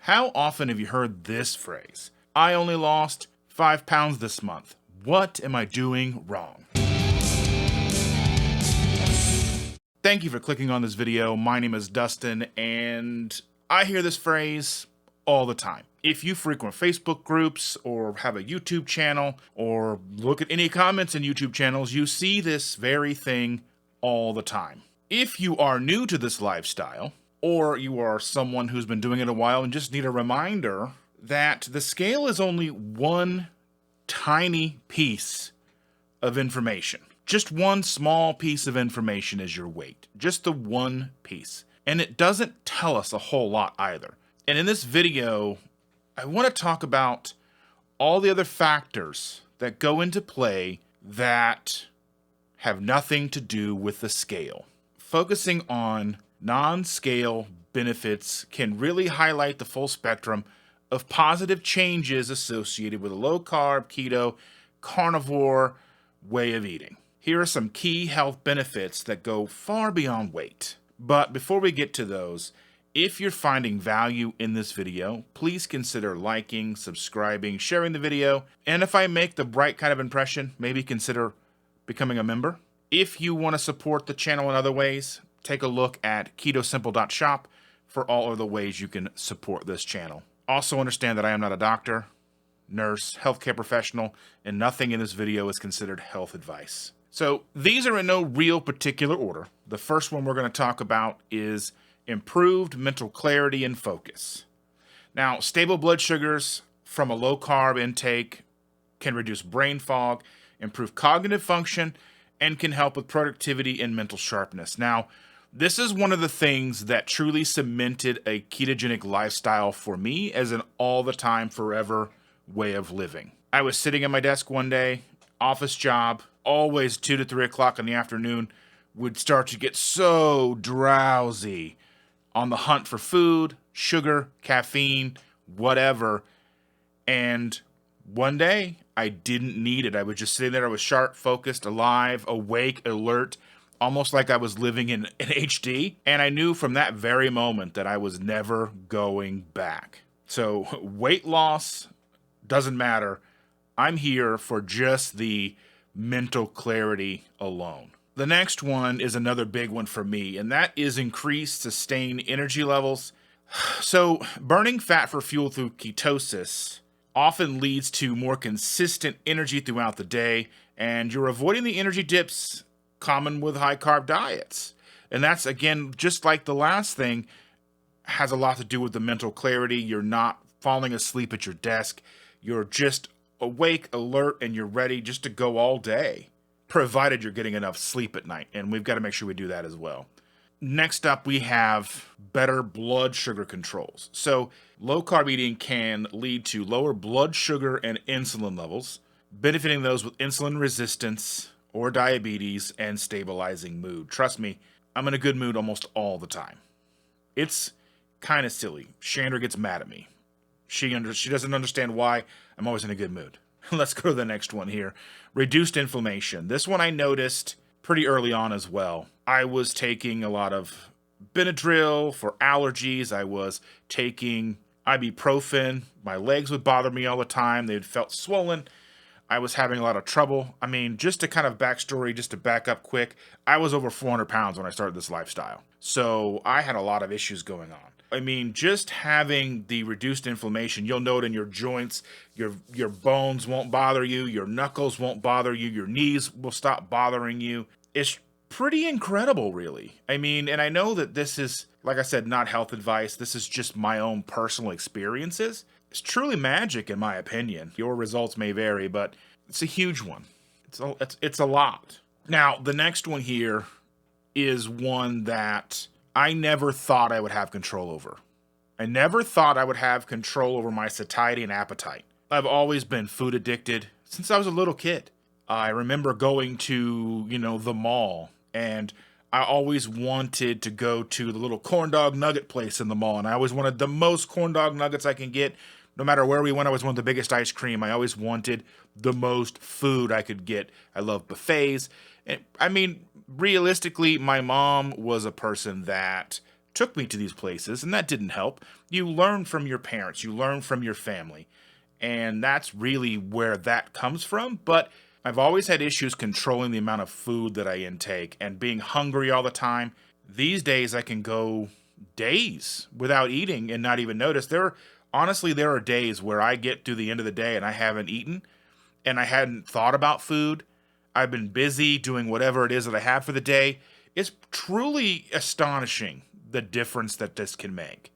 How often have you heard this phrase? I only lost 5 pounds this month. What am I doing wrong? Thank you for clicking on this video. My name is Dustin, and I hear this phrase all the time. If you frequent Facebook groups or have a YouTube channel or look at any comments in YouTube channels, you see this very thing all the time. If you are new to this lifestyle, or you are someone who's been doing it a while and just need a reminder that the scale is only one tiny piece of information. Just one small piece of information is your weight. Just the one piece. And it doesn't tell us a whole lot either. And in this video, I want to talk about all the other factors that go into play that have nothing to do with the scale. Focusing on non-scale benefits can really highlight the full spectrum of positive changes associated with a low-carb, keto, carnivore way of eating. Here are some key health benefits that go far beyond weight. But before we get to those, if you're finding value in this video, please consider liking, subscribing, sharing the video, and if I make the right kind of impression, maybe consider becoming a member. If you want to support the channel in other ways, take a look at KetoSimple.shop for all of the ways you can support this channel. Also understand that I am not a doctor, nurse, healthcare professional, and nothing in this video is considered health advice. So these are in no real particular order. The first one we're going to talk about is improved mental clarity and focus. Now, stable blood sugars from a low-carb intake can reduce brain fog, improve cognitive function, and can help with productivity and mental sharpness. Now, this is one of the things that truly cemented a ketogenic lifestyle for me as an all-the-time, forever way of living. I was sitting at my desk one day, office job, always 2 to 3 o'clock in the afternoon, would start to get so drowsy, on the hunt for food, sugar, caffeine, whatever. And one day, I didn't need it. I was just sitting there. I was sharp, focused, alive, awake, alert, almost like I was living in HD. And I knew from that very moment that I was never going back. So weight loss doesn't matter. I'm here for just the mental clarity alone. The next one is another big one for me, and that is increased sustained energy levels. So burning fat for fuel through ketosis often leads to more consistent energy throughout the day, and you're avoiding the energy dips common with high-carb diets. And that's, again, just like the last thing, has a lot to do with the mental clarity. You're not falling asleep at your desk. You're just awake, alert, and you're ready just to go all day, provided you're getting enough sleep at night. And we've got to make sure we do that as well. Next up, we have better blood sugar controls. So low-carb eating can lead to lower blood sugar and insulin levels, benefiting those with insulin resistance or diabetes and stabilizing mood. Trust me, I'm in a good mood almost all the time. It's kind of silly. Chandra gets mad at me. She doesn't understand why I'm always in a good mood. Let's go to the next one here. Reduced inflammation. This one I noticed pretty early on as well. I was taking a lot of Benadryl for allergies. I was taking ibuprofen. My legs would bother me all the time. They felt swollen. I was having a lot of trouble. I mean, just to kind of backstory, just to back up quick, I was over 400 pounds when I started this lifestyle. So I had a lot of issues going on. I mean, just having the reduced inflammation, you'll note in your joints, your bones won't bother you, your knuckles won't bother you, your knees will stop bothering you. It's pretty incredible, really. I mean, and I know that this is, like I said, not health advice. This is just my own personal experiences. It's truly magic, in my opinion. Your results may vary, but it's a huge one. It's a lot. Now, the next one here is one that I never thought I would have control over. I never thought I would have control over my satiety and appetite. I've always been food addicted since I was a little kid. I remember going to, the mall, and I always wanted to go to the little corn dog nugget place in the mall, and I always wanted the most corn dog nuggets I can get. No matter where we went, I always wanted the biggest ice cream. I always wanted the most food I could get. I love buffets. And I mean, realistically, my mom was a person that took me to these places, and that didn't help. You learn from your parents, you learn from your family, and that's really where that comes from. But I've always had issues controlling the amount of food that I intake and being hungry all the time. These days, I can go days without eating and not even notice. Honestly, there are days where I get to the end of the day and I haven't eaten and I hadn't thought about food. I've been busy doing whatever it is that I have for the day. It's truly astonishing the difference that this can make.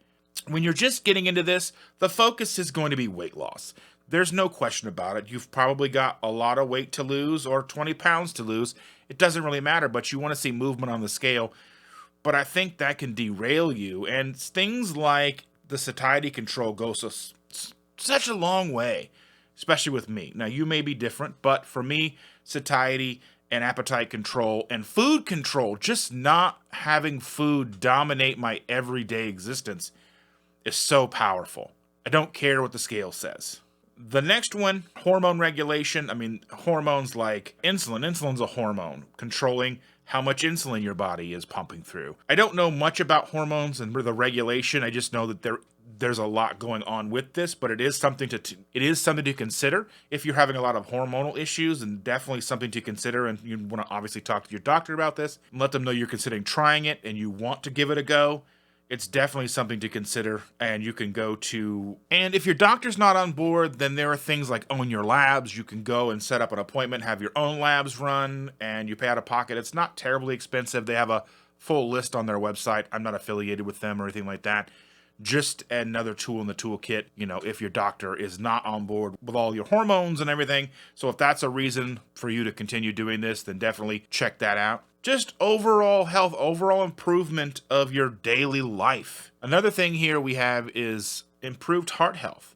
When you're just getting into this, the focus is going to be weight loss. There's no question about it. You've probably got a lot of weight to lose or 20 pounds to lose. It doesn't really matter, but you want to see movement on the scale. But I think that can derail you. And things like the satiety control goes such a long way, especially with me. Now, you may be different, but for me, satiety and appetite control and food control, just not having food dominate my everyday existence, is so powerful. I don't care what the scale says. The next one, hormone regulation. I mean, hormones like insulin. Insulin's a hormone controlling how much insulin your body is pumping through. I don't know much about hormones and the regulation. I just know that there's a lot going on with this, but it is something to consider if you're having a lot of hormonal issues, and definitely something to consider. And you want to obviously talk to your doctor about this and let them know you're considering trying it and you want to give it a go. It's definitely something to consider, and you can go to, and if your doctor's not on board, then there are things like Own Your Labs. You can go and set up an appointment, have your own labs run, and you pay out of pocket. It's not terribly expensive. They have a full list on their website. I'm not affiliated with them or anything like that. Just another tool in the toolkit, if your doctor is not on board with all your hormones and everything. So if that's a reason for you to continue doing this, then definitely check that out. Just overall health, overall improvement of your daily life. Another thing here we have is improved heart health.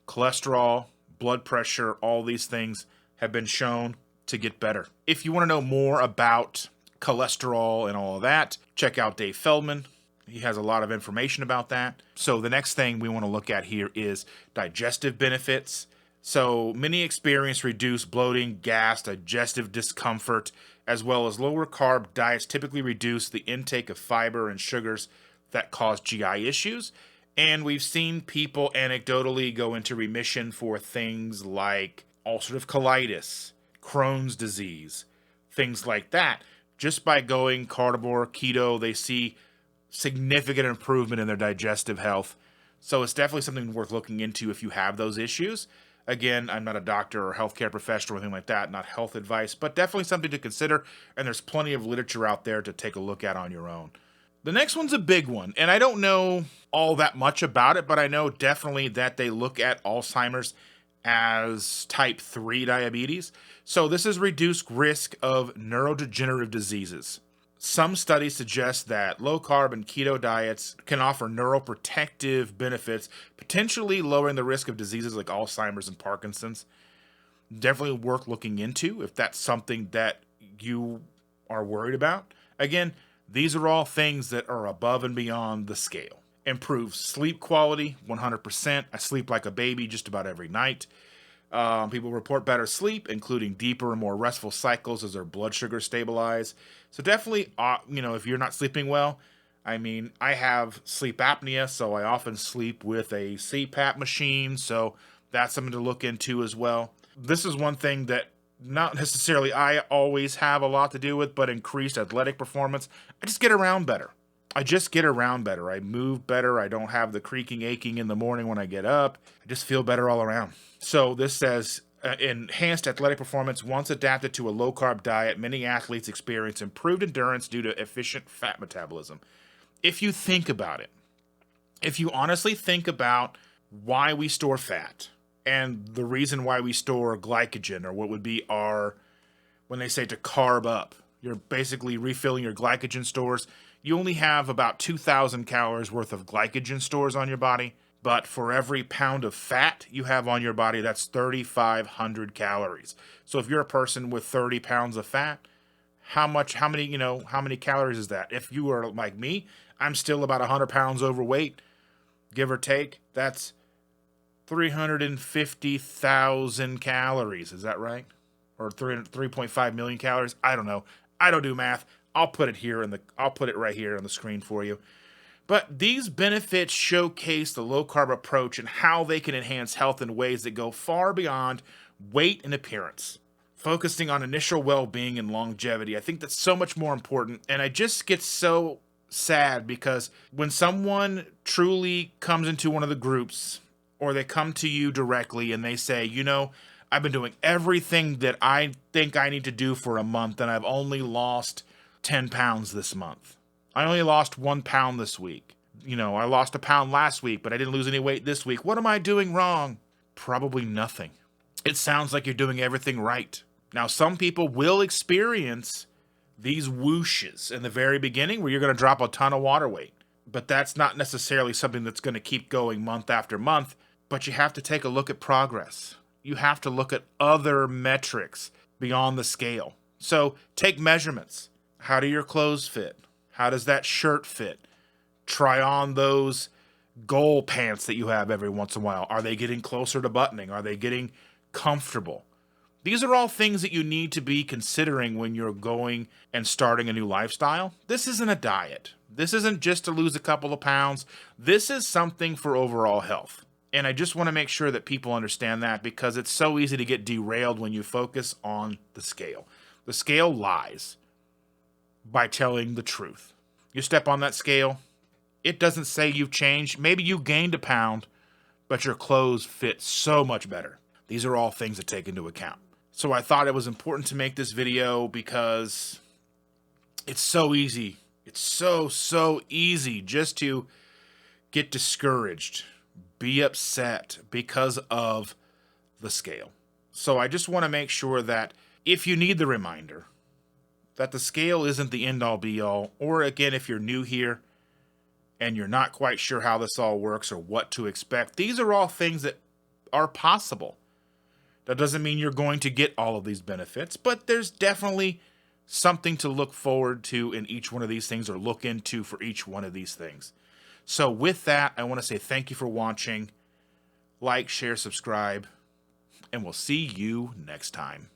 Cholesterol, blood pressure, all these things have been shown to get better. If you want to know more about cholesterol and all of that, check out Dave Feldman. He has a lot of information about that. So the next thing we want to look at here is digestive benefits. So many experience reduced bloating, gas, digestive discomfort, as well as lower carb diets typically reduce the intake of fiber and sugars that cause GI issues. And we've seen people anecdotally go into remission for things like ulcerative colitis, Crohn's disease, things like that. Just by going carnivore, keto, they see significant improvement in their digestive health. So it's definitely something worth looking into if you have those issues. Again, I'm not a doctor or healthcare professional or anything like that, not health advice, but definitely something to consider, and there's plenty of literature out there to take a look at on your own. The next one's a big one, and I don't know all that much about it, but I know definitely that they look at Alzheimer's as type 3 diabetes. So this is reduced risk of neurodegenerative diseases. Some studies suggest that low-carb and keto diets can offer neuroprotective benefits, potentially lowering the risk of diseases like Alzheimer's and Parkinson's. Definitely worth looking into if that's something that you are worried about. Again, these are all things that are above and beyond the scale. Improves sleep quality, 100%. I sleep like a baby just about every night. People report better sleep, including deeper and more restful cycles as their blood sugar stabilize. So definitely, if you're not sleeping well, I mean, I have sleep apnea, so I often sleep with a CPAP machine. So that's something to look into as well. This is one thing that not necessarily I always have a lot to do with, but increased athletic performance. I just get around better. I move better. I don't have the creaking, aching in the morning when I get up. I just feel better all around. So this says, enhanced athletic performance. Once adapted to a low-carb diet, many athletes experience improved endurance due to efficient fat metabolism. If you think about it, if you honestly think about why we store fat and the reason why we store glycogen, or what would be when they say to carb up, you're basically refilling your glycogen stores. You only have about 2,000 calories worth of glycogen stores on your body. But for every pound of fat you have on your body, that's 3,500 calories. So if you're a person with 30 pounds of fat, how many calories is that? If you are like me, I'm still about 100 pounds overweight, give or take. That's 350,000 calories. Is that right? Or 3.5 million calories? I don't know. I don't do math. I'll put it right here on the screen for you. But these benefits showcase the low-carb approach and how they can enhance health in ways that go far beyond weight and appearance. Focusing on initial well-being and longevity, I think that's so much more important. And I just get so sad because when someone truly comes into one of the groups, or they come to you directly and they say, you know, I've been doing everything that I think I need to do for a month, and I've only lost 10 pounds this month. I only lost 1 pound this week. You know, I lost a pound last week, but I didn't lose any weight this week. What am I doing wrong? Probably nothing. It sounds like you're doing everything right. Now, some people will experience these whooshes in the very beginning where you're going to drop a ton of water weight. But that's not necessarily something that's going to keep going month after month. But you have to take a look at progress. You have to look at other metrics beyond the scale. So take measurements. How do your clothes fit? How does that shirt fit? Try on those goal pants that you have every once in a while. Are they getting closer to buttoning? Are they getting comfortable? These are all things that you need to be considering when you're going and starting a new lifestyle. This isn't a diet. This isn't just to lose a couple of pounds. This is something for overall health. And I just want to make sure that people understand that, because it's so easy to get derailed when you focus on the scale. The scale lies by telling the truth. You step on that scale, it doesn't say you've changed. Maybe you gained a pound, but your clothes fit so much better. These are all things to take into account. So I thought it was important to make this video because it's so easy. It's so easy just to get discouraged, be upset because of the scale. So I just want to make sure that if you need the reminder that the scale isn't the end all be all, or again, if you're new here and you're not quite sure how this all works or what to expect, these are all things that are possible. That doesn't mean you're going to get all of these benefits, but there's definitely something to look forward to in each one of these things, or look into for each one of these things. So with that, I want to say thank you for watching. Like, share, subscribe, and we'll see you next time.